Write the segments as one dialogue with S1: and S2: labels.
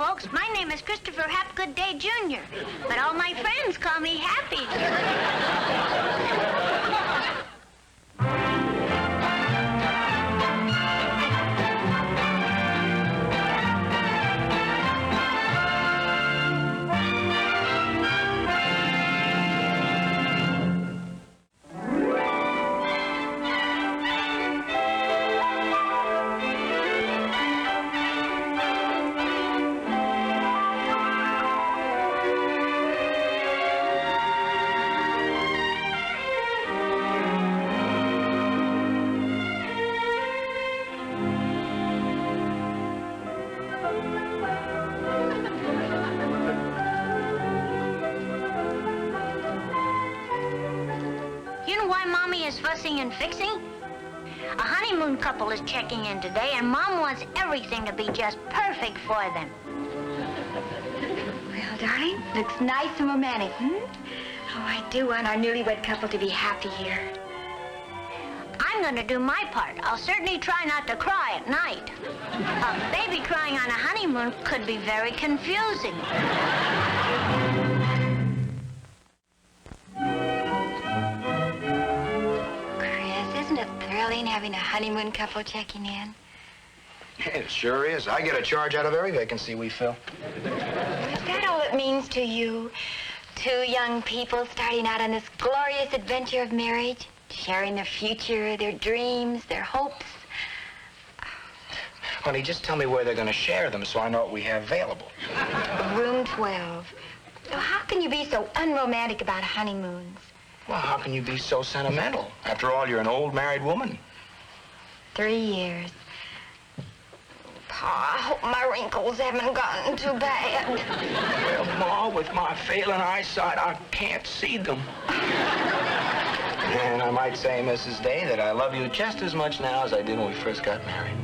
S1: folks. My name is Christopher Hapgood Day, Jr., but all my friends call me Happy. You know why Mommy is fussing and fixing? A honeymoon couple is checking in today, and Mom wants everything to be just perfect for them.
S2: Well, darling, looks nice and romantic, Oh, I do want our newlywed couple to be happy here.
S1: I'm going to do my part. I'll certainly try not to cry at night. A baby crying on a honeymoon could be very confusing.
S2: Having a honeymoon couple checking in.
S3: It sure is. I get a charge out of every vacancy we fill.
S2: Is that all it means to you? Two young people starting out on this glorious adventure of marriage, sharing their future, their dreams, their hopes.
S3: Honey, just tell me where they're going to share them so I know what we have available.
S2: Room 12. So how can you be so unromantic about honeymoons?
S3: Well, how can you be so sentimental? After all, you're an old married woman.
S2: 3 years. Pa, I hope my wrinkles haven't gotten too bad.
S3: Well, Ma, with my failing eyesight, I can't see them. And I might say, Mrs. Day, that I love you just as much now as I did when we first got married.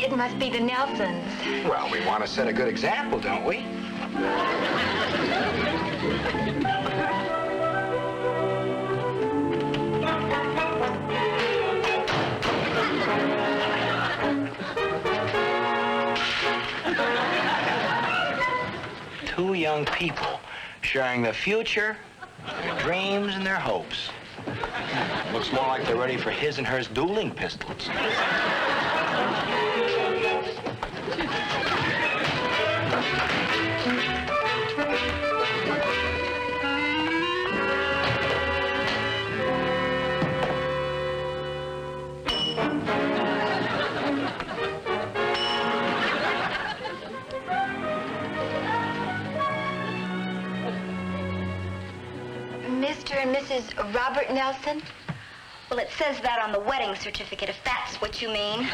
S2: It must be the Nelsons.
S3: Well, we want to set a good example, don't we? Two young people sharing their future, their dreams, and their hopes. Looks more like they're ready for his and hers dueling pistols.
S2: Mr. and Mrs. Robert Nelson?
S1: Well, it says that on the wedding certificate, if that's what you mean.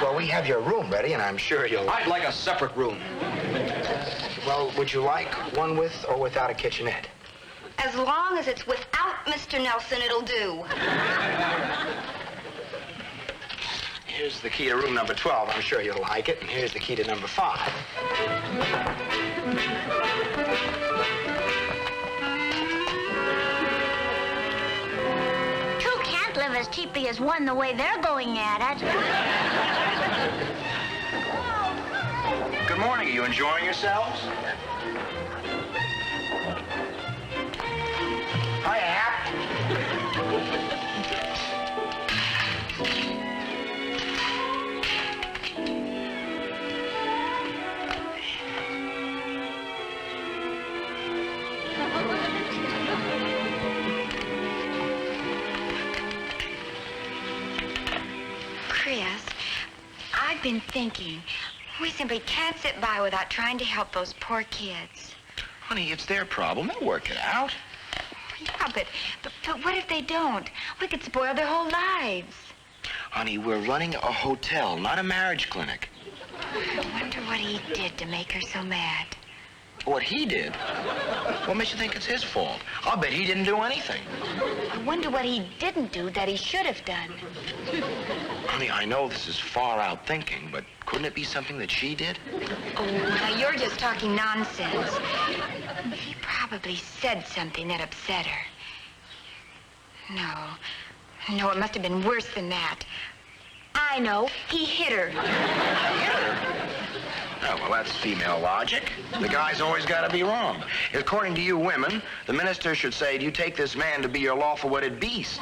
S3: Well, we have your room ready, and I'm sure you'll...
S4: I'd like a separate room.
S3: Well, would you like one with or without a kitchenette?
S1: As long as it's without Mr. Nelson, it'll do.
S3: Here's the key to room number 12. I'm sure you'll like it. And here's the key to number 5.
S1: Two can't live as cheaply as one the way they're going at it.
S3: Good morning. Are you enjoying yourselves? Hiya, Hap.
S2: Chris, I've been thinking, we simply can't sit by without trying to help those poor kids.
S3: Honey, it's their problem. They'll work it out.
S2: Yeah, but what if they don't? We could spoil their whole lives.
S3: Honey, we're running a hotel, not a marriage clinic.
S2: I wonder what he did to make her so mad.
S3: What he did? What makes you think it's his fault? I'll bet he didn't do anything.
S2: I wonder what he didn't do that he should have done.
S3: Honey, I know this is far out thinking, but couldn't it be something that she did?
S2: Oh, now you're just talking nonsense. He probably said something that upset her. No, it must have been worse than that. I know. He hit her.
S3: Hit her? Oh, well, that's female logic. The guy's always got to be wrong. According to you women, the minister should say, do you take this man to be your lawful wedded beast?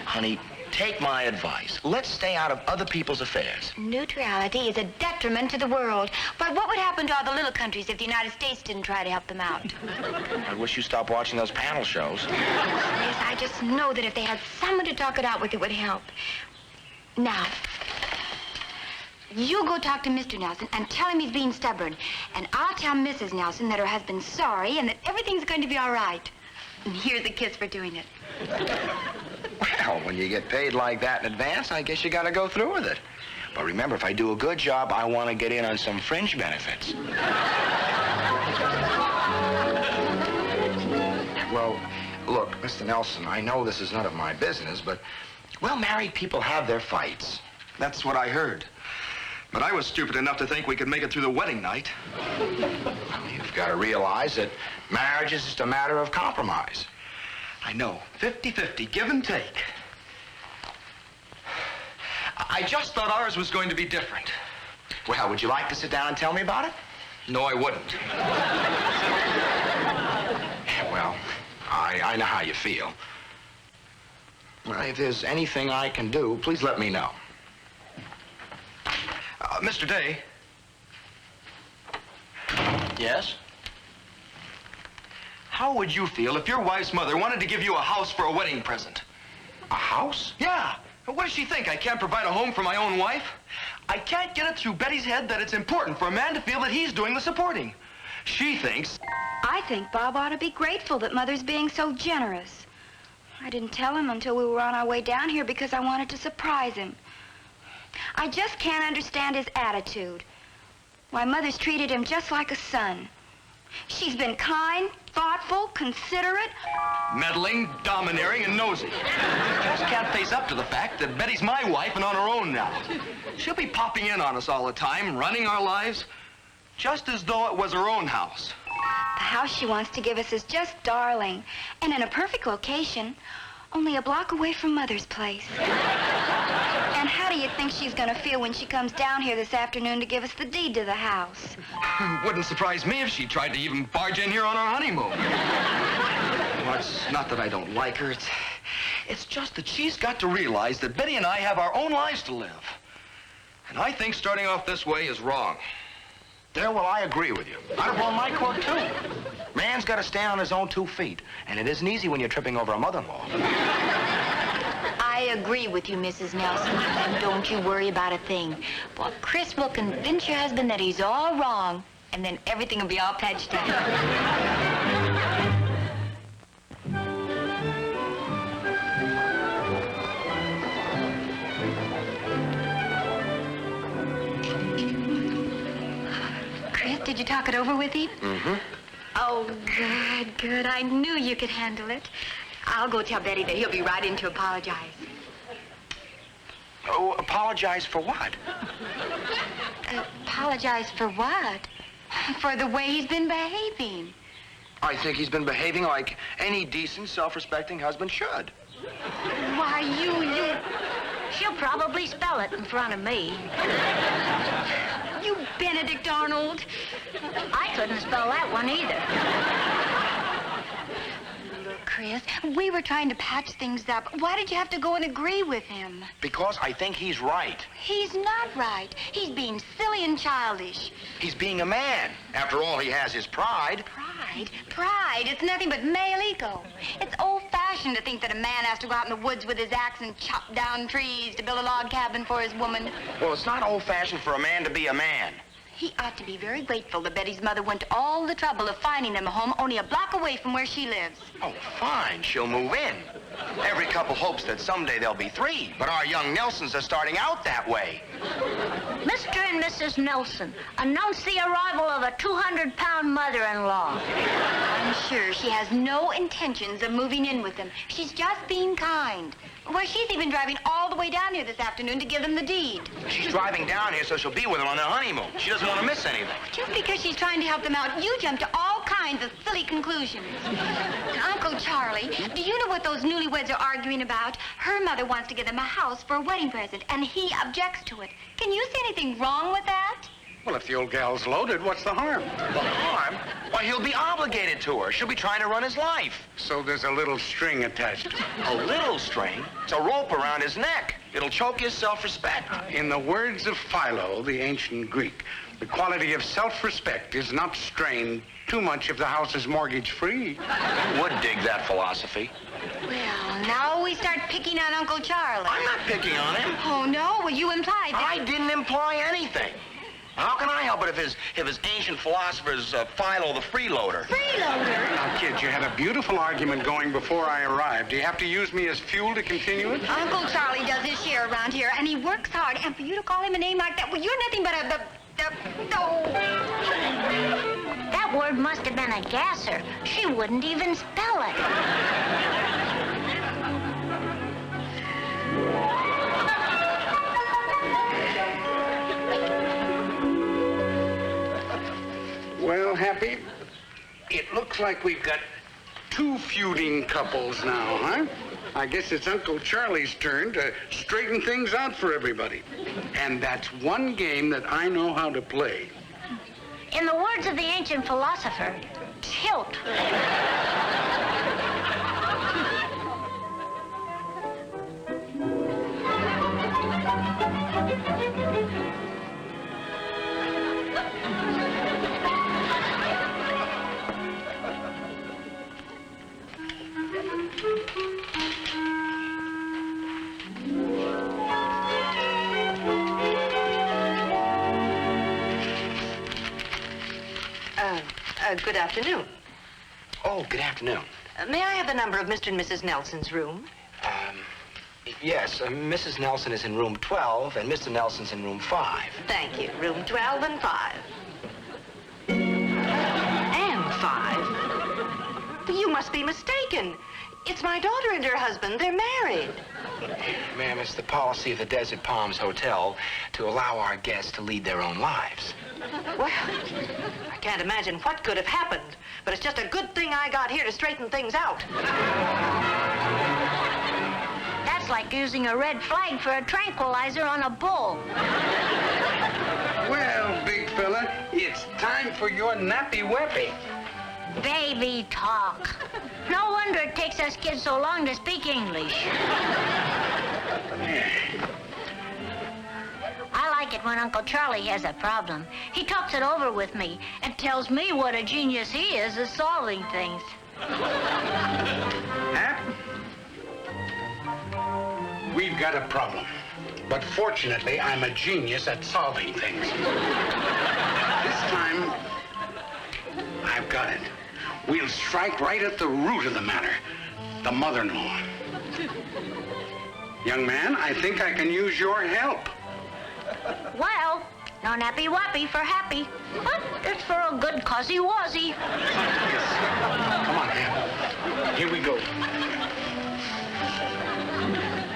S3: Honey, take my advice. Let's stay out of other people's affairs.
S2: Neutrality is a detriment to the world. But what would happen to all the little countries if the United States didn't try to help them out?
S3: I wish you stopped watching those panel shows.
S2: Yes, I just know that if they had someone to talk it out with, it would help. Now, you go talk to Mr. Nelson and tell him he's being stubborn. And I'll tell Mrs. Nelson that her husband's sorry and that everything's going to be all right. And here's a kiss for doing it.
S3: Well, when you get paid like that in advance, I guess you got to go through with it. But remember, if I do a good job, I want to get in on some fringe benefits. Well, look, Mr. Nelson, I know this is none of my business, but, well, married people have their fights.
S4: That's what I heard. But I was stupid enough to think we could make it through the wedding night.
S3: Well, you've got to realize that marriage is just a matter of compromise.
S4: I know. 50-50, give and take. I just thought ours was going to be different.
S3: Well, would you like to sit down and tell me about it?
S4: No, I wouldn't.
S3: Well, I know how you feel. Well, if there's anything I can do, please let me know.
S4: Mr. Day.
S3: Yes?
S4: How would you feel if your wife's mother wanted to give you a house for a wedding present?
S3: A house?
S4: Yeah. What does she think? I can't provide a home for my own wife? I can't get it through Betty's head that it's important for a man to feel that he's doing the supporting. She thinks...
S5: I think Bob ought to be grateful that Mother's being so generous. I didn't tell him until we were on our way down here because I wanted to surprise him. I just can't understand his attitude. Why, Mother's treated him just like a son. She's been kind, thoughtful, considerate.
S4: Meddling, domineering, and nosy. Just can't face up to the fact that Betty's my wife and on her own now. She'll be popping in on us all the time, running our lives, just as though it was her own house.
S5: The house she wants to give us is just darling, and in a perfect location, only a block away from Mother's place. And how do you think she's going to feel when she comes down here this afternoon to give us the deed to the house?
S4: Wouldn't surprise me if she tried to even barge in here on our honeymoon. Well, it's not that I don't like her. It's just that she's got to realize that Betty and I have our own lives to live. And I think starting off this way is wrong.
S3: There, well, I agree with you. I'd have blown my cork, too. Man's got to stand on his own 2 feet, and it isn't easy when you're tripping over a mother-in-law.
S2: I agree with you, Mrs. Nelson, and don't you worry about a thing. Well, Chris will convince your husband that he's all wrong, and then everything will be all patched up. Chris, did you talk it over with him?
S3: Mm-hmm.
S2: Oh, good. I knew you could handle it. I'll go tell Betty that he'll be right in to apologize.
S3: Oh, apologize for what?
S2: Apologize for what? For the way he's been behaving.
S3: I think he's been behaving like any decent, self-respecting husband should.
S2: Why, you...
S1: She'll probably spell it in front of me.
S2: You Benedict Arnold.
S1: I couldn't spell that one either.
S2: Look, Chris, we were trying to patch things up. Why did you have to go and agree with him?
S3: Because I think he's right.
S2: He's not right. He's being silly and childish.
S3: He's being a man. After all, he has his pride.
S2: Pride? It's nothing but male ego. It's old-fashioned to think that a man has to go out in the woods with his axe and chop down trees to build a log cabin for his woman.
S3: Well, it's not old-fashioned for a man to be a man.
S2: He ought to be very grateful that Betty's mother went to all the trouble of finding them a home only a block away from where she lives.
S3: Oh, fine. She'll move in. Every couple hopes that someday there'll be 3, but our young Nelsons are starting out that way.
S1: Mr. and Mrs. Nelson, announce the arrival of a 200-pound mother-in-law.
S2: I'm sure she has no intentions of moving in with them. She's just being kind. Well, she's even driving all the way down here this afternoon to give them the deed.
S3: She's driving down here so she'll be with them on their honeymoon. She doesn't want to miss anything.
S2: Just because she's trying to help them out, you jump to all kinds
S5: kinds of silly conclusions. Uncle Charlie, do you know what those newlyweds are arguing about? Her mother wants to give them a house for a wedding present, and he objects to it. Can you see anything wrong with that?
S6: Well, if the old gal's loaded, what's the harm?
S3: The harm? Why, he'll be obligated to her. She'll be trying to run his life.
S6: So there's a little string attached to it.
S3: A little string? It's a rope around his neck. It'll choke his self-respect.
S6: In the words of Philo, the ancient Greek, the quality of self-respect is not strained too much if the house is mortgage-free.
S3: I would dig that philosophy.
S5: Well, now we start picking on Uncle Charlie.
S3: I'm not picking on him.
S5: Oh, no? Well, you implied that...
S3: I didn't imply anything. How can I help it if his ancient philosopher's Philo the freeloader?
S5: Freeloader?
S6: Now, kid, you had a beautiful argument going before I arrived. Do you have to use me as fuel to continue it?
S5: Uncle Charlie does his share around here, and he works hard. And for you to call him a name like that, well, you're nothing but
S1: That word must have been a gasser. She wouldn't even spell it.
S6: Well, Happy, it looks like we've got two feuding couples now, huh? I guess it's Uncle Charlie's turn to straighten things out for everybody. And that's one game that I know how to play.
S1: In the words of the ancient philosopher, tilt.
S7: Good afternoon.
S3: Oh, good afternoon.
S7: May I have the number of Mr. and Mrs. Nelson's room?
S3: Yes, Mrs. Nelson is in room 12, and Mr. Nelson's in room 5.
S7: Thank you. Room 12 and 5. And 5? You must be mistaken. It's my daughter and her husband. They're married.
S3: Ma'am, it's the policy of the Desert Palms Hotel to allow our guests to lead their own lives.
S7: Well, I can't imagine what could have happened, but it's just a good thing I got here to straighten things out.
S1: That's like using a red flag for a tranquilizer on a bull.
S6: Well, big fella, it's time for your nappy-wappy.
S1: Baby talk. No wonder it takes us kids so long to speak English. I like it when Uncle Charlie has a problem. He talks it over with me and tells me what a genius he is at solving things.
S6: Hap? We've got a problem. But fortunately, I'm a genius at solving things. This time, I've got it. We'll strike right at the root of the matter. The mother-in-law. Young man, I think I can use your help.
S1: Well, no nappy-wappy for happy, but it's for a good cuzzy-wuzzy.
S6: Yes. Come on, Hap. Here we go.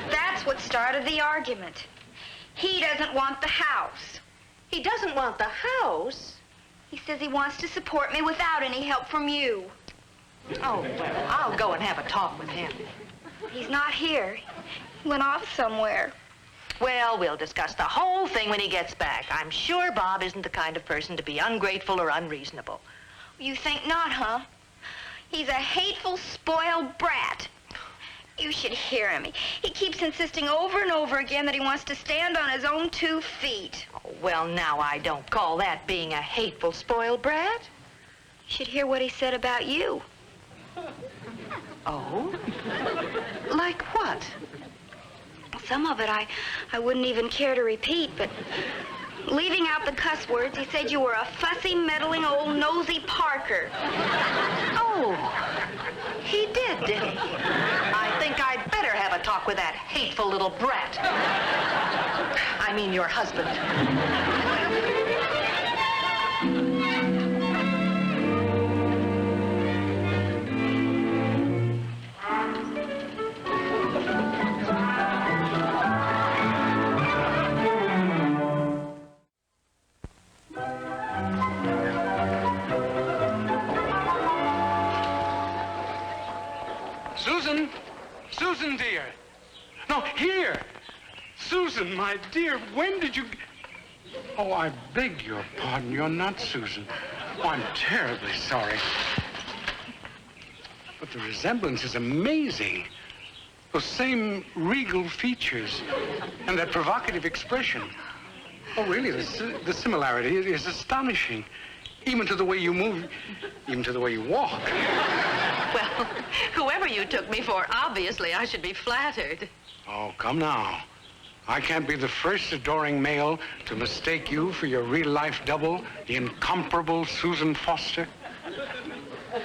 S5: That's what started the argument. He doesn't want the house.
S7: He doesn't want the house.
S5: He says he wants to support me without any help from you.
S7: Oh, well, I'll go and have a talk with him.
S5: He's not here. He went off somewhere.
S7: Well, we'll discuss the whole thing when he gets back. I'm sure Bob isn't the kind of person to be ungrateful or unreasonable.
S5: You think not, huh? He's a hateful, spoiled brat. You should hear him. He keeps insisting over and over again that he wants to stand on his own 2 feet.
S7: Oh, well, now, I don't call that being a hateful, spoiled brat.
S5: You should hear what he said about you.
S7: Oh? Like what?
S5: Some of it I wouldn't even care to repeat, but leaving out the cuss words, he said you were a fussy, meddling old nosy Parker.
S7: Oh, he did he? I think I'd better have a talk with that hateful little brat. I mean, your husband.
S6: Susan, dear. No, here. Susan, my dear, when did you... Oh, I beg your pardon. You're not Susan. Oh, I'm terribly sorry. But the resemblance is amazing. Those same regal features and that provocative expression. Oh, really, the similarity is astonishing. Even to the way you move, even to the way you walk.
S7: Well, whoever you took me for, obviously I should be flattered.
S6: Oh, come now. I can't be the first adoring male to mistake you for your real-life double, the incomparable Susan Foster.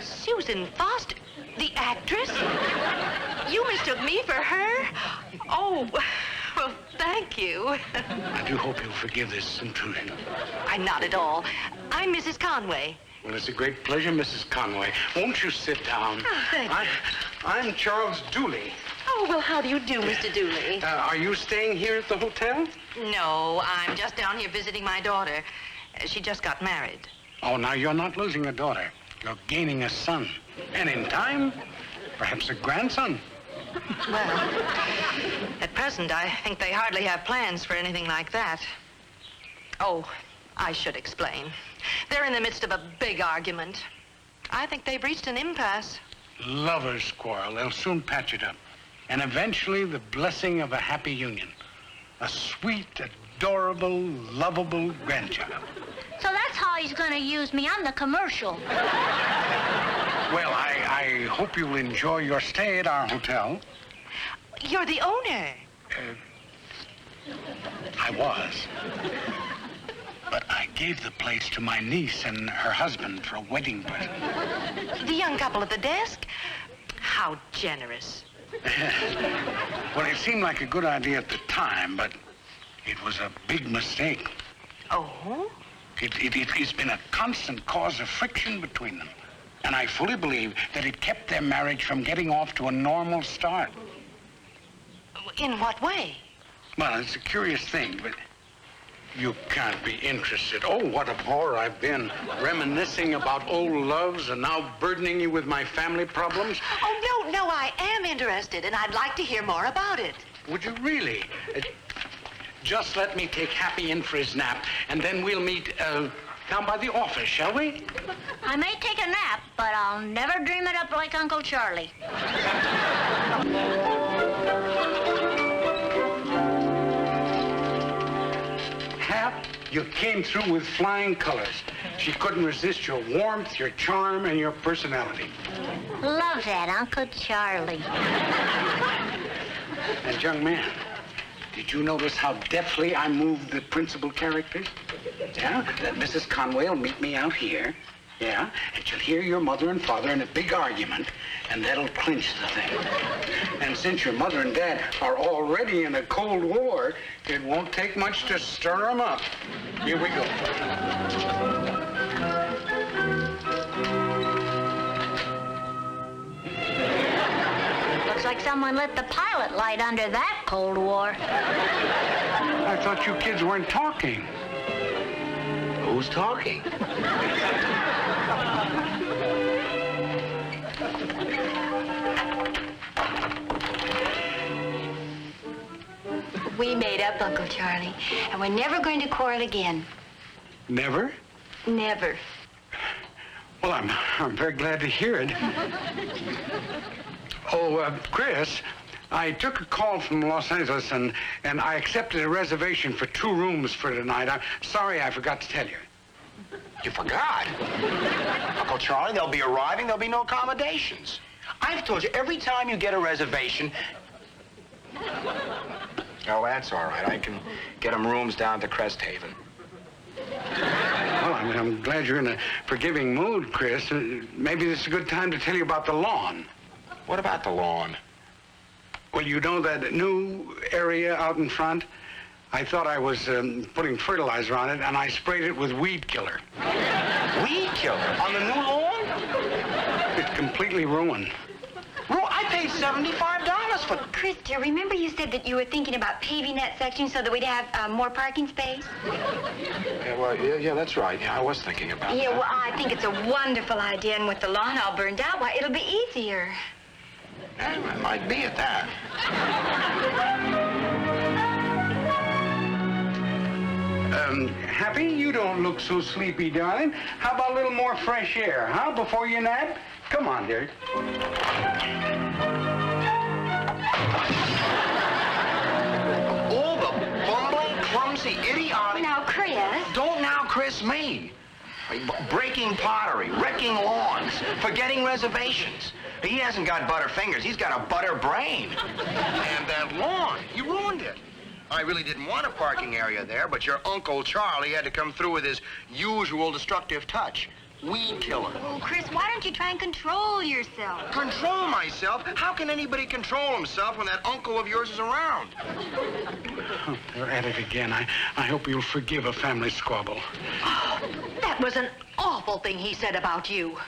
S7: Susan Foster? The actress? You mistook me for her? Oh, well, thank you.
S6: I do hope you'll forgive this intrusion.
S7: I'm not at all. I'm Mrs. Conway.
S6: Well, it's a great pleasure, Mrs. Conway. Won't you sit down?
S7: Oh, thank you.
S6: I'm Charles Dooley.
S7: Oh, well, how do you do, Mr. Dooley?
S6: Are you staying here at the hotel?
S7: No, I'm just down here visiting my daughter. She just got married.
S6: Oh, now you're not losing a daughter. You're gaining a son. And in time, perhaps a grandson.
S7: Well, at present, I think they hardly have plans for anything like that. Oh, I should explain. They're in the midst of a big argument. I think they've reached an impasse.
S6: Lovers quarrel. They'll soon patch it up. And eventually, the blessing of a happy union. A sweet, adorable, lovable grandchild.
S1: So that's how he's going to use me on the commercial.
S6: Well, I hope you'll enjoy your stay at our hotel.
S7: You're the owner.
S6: I was. But I gave the place to my niece and her husband for a wedding present.
S7: The young couple at the desk? How generous.
S6: Well, it seemed like a good idea at the time, but it was a big mistake.
S7: Oh?
S6: It's been a constant cause of friction between them. And I fully believe that it kept their marriage from getting off to a normal start.
S7: In what way?
S6: Well, it's a curious thing, but you can't be interested. Oh, what a bore I've been, reminiscing about old loves and now burdening you with my family problems.
S7: Oh, no, I am interested, and I'd like to hear more about it.
S6: Would you really? Just let me take Happy in for his nap, and then we'll meet down by the office, shall we?
S1: I may take a nap, but I'll never dream it up like Uncle Charlie.
S6: Hap, you came through with flying colors. She couldn't resist your warmth, your charm, and your personality.
S1: Love that, Uncle Charlie.
S6: And young man, did you notice how deftly I moved the principal characters? Yeah? Mrs. Conway will meet me out here. Yeah? And she'll hear your mother and father in a big argument, and that'll clinch the thing. And since your mother and dad are already in a Cold War, it won't take much to stir them up. Here we go.
S1: Looks like someone lit the pilot light under that Cold War.
S6: I thought you kids weren't talking.
S3: Who's talking?
S2: We made up, Uncle Charlie, and we're never going to quarrel again.
S6: Never?
S2: Never.
S6: Well, I'm very glad to hear it. Oh, Chris, I took a call from Los Angeles, and I accepted a reservation for 2 rooms for tonight. I'm sorry I forgot to tell you.
S3: You forgot? Uncle Charlie, they'll be arriving. There'll be no accommodations. I've told you, every time you get a reservation... Oh, that's all right. I can get them rooms down to Crest Haven.
S6: Well, I'm glad you're in a forgiving mood, Chris. Maybe this is a good time to tell you about the lawn.
S3: What about the lawn?
S6: Well, you know that new area out in front? I thought I was putting fertilizer on it, and I sprayed it with weed killer.
S3: Weed killer? On the new lawn?
S6: It's completely ruined.
S3: I paid $75 for...
S2: Chris, dear, remember you said that you were thinking about paving that section so that we'd have more parking space?
S3: Yeah, that's right. Yeah, I was thinking about
S2: Yeah,
S3: that.
S2: well, I think it's a wonderful idea, and with the lawn all burned out, why, it'll be easier.
S3: I might be at that.
S6: Happy, you don't look so sleepy, darling. How about a little more fresh air, huh, before you nap? Come on, dear.
S4: Oh, the bumbling, clumsy, idiotic...
S2: Now, Chris.
S4: Don't now Chris me. Breaking pottery, wrecking lawns, forgetting reservations. He hasn't got butter fingers, he's got a butter brain. And that lawn, he ruined it. I really didn't want a parking area there, but your Uncle Charlie had to come through with his usual destructive touch. Weed killer.
S2: Oh, Chris, why don't you try and control yourself?
S4: Control myself? How can anybody control himself when that uncle of yours is around?
S6: Oh, they're at it again. I hope you'll forgive a family squabble.
S7: Oh, that was an awful thing he said about you.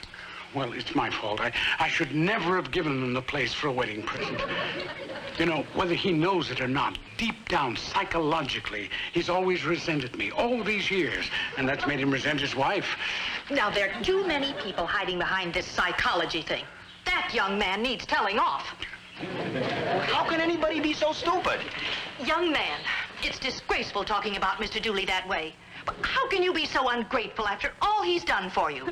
S6: Well, it's my fault. I should never have given him the place for a wedding present. You know, whether he knows it or not, deep down, psychologically, he's always resented me all these years, and that's made him resent his wife.
S7: Now, there are too many people hiding behind this psychology thing. That young man needs telling off.
S4: How can anybody be so stupid?
S7: Young man, it's disgraceful talking about Mr. Dooley that way. But how can you be so ungrateful after all he's done for you?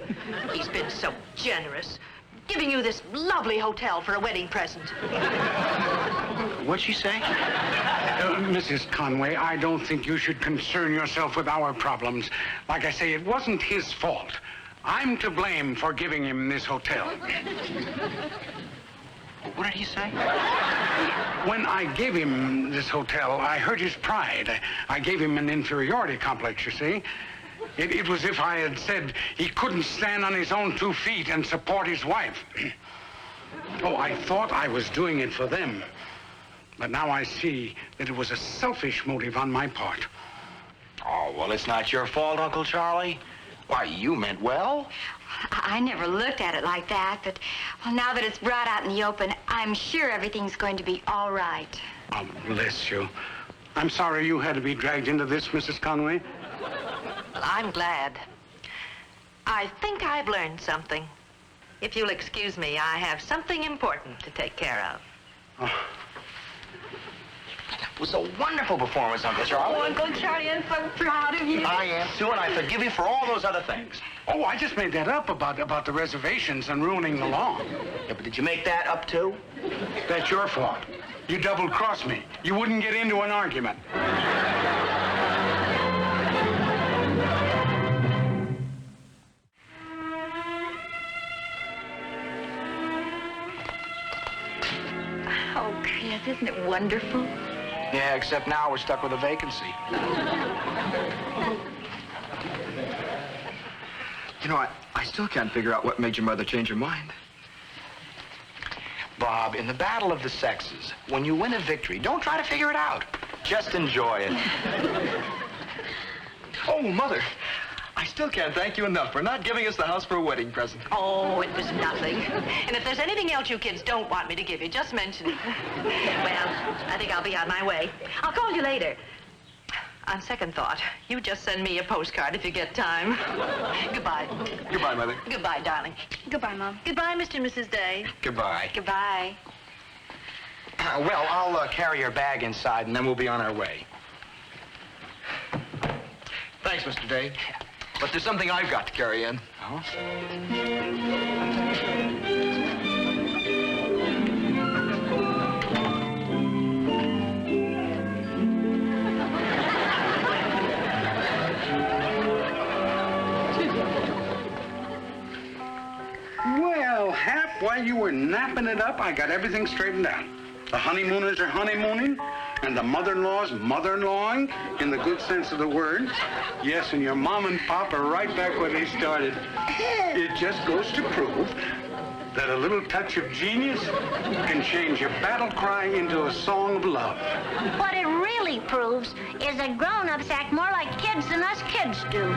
S7: He's been so generous, giving you this lovely hotel for a wedding present.
S3: What'd she say?
S6: Mrs. Conway, I don't think you should concern yourself with our problems. Like I say, it wasn't his fault. I'm to blame for giving him this hotel.
S3: What did he say?
S6: When I gave him this hotel, I hurt his pride. I gave him an inferiority complex, you see. It was if I had said he couldn't stand on his own 2 feet and support his wife. Oh, I thought I was doing it for them. But now I see that it was a selfish motive on my part.
S3: Oh, well, it's not your fault, Uncle Charlie. Why, you meant well.
S2: I never looked at it like that, but well, now that it's brought out in the open, I'm sure everything's going to be all right.
S6: Oh, bless you. I'm sorry you had to be dragged into this, Mrs. Conway.
S7: Well, I'm glad. I think I've learned something. If you'll excuse me, I have something important to take care of.
S6: Oh.
S3: It was a wonderful performance, Uncle Charlie.
S2: Oh, Uncle Charlie, I'm so proud of you.
S3: I am, too, and I forgive you for all those other things.
S6: Oh, I just made that up about the reservations and ruining the lawn.
S3: Yeah, but did you make that up, too?
S6: That's your fault. You double-crossed me. You wouldn't get into an argument.
S2: Oh, Chris, isn't it wonderful?
S3: Yeah, except now we're stuck with a vacancy.
S4: You know, I still can't figure out what made your mother change her mind.
S3: Bob, in the battle of the sexes, when you win a victory, don't try to figure it out. Just enjoy it.
S4: Oh, Mother, I still can't thank you enough for not giving us the house for a wedding present.
S7: Oh, it was nothing. And if there's anything else you kids don't want me to give you, just mention it. Well, I think I'll be on my way. I'll call you later. On second thought, you just send me a postcard if you get time. Goodbye.
S4: Goodbye, Mother.
S7: Goodbye, darling.
S2: Goodbye, Mom.
S7: Goodbye, Mr. and Mrs. Day.
S3: Goodbye.
S2: Goodbye.
S3: Well, I'll carry your bag inside, and then we'll be on our way.
S4: Thanks, Mr. Day. But there's something I've got to carry in.
S3: Oh?
S6: Well, Hap, while you were napping it up, I got everything straightened out. The honeymooners are honeymooning, and the mother-in-law's mother-in-lawing, in the good sense of the word. Yes, and your mom and pop are right back where they started. It just goes to prove that a little touch of genius can change your battle cry into a song of love.
S1: What it really proves is that grown-ups act more like kids than us kids do.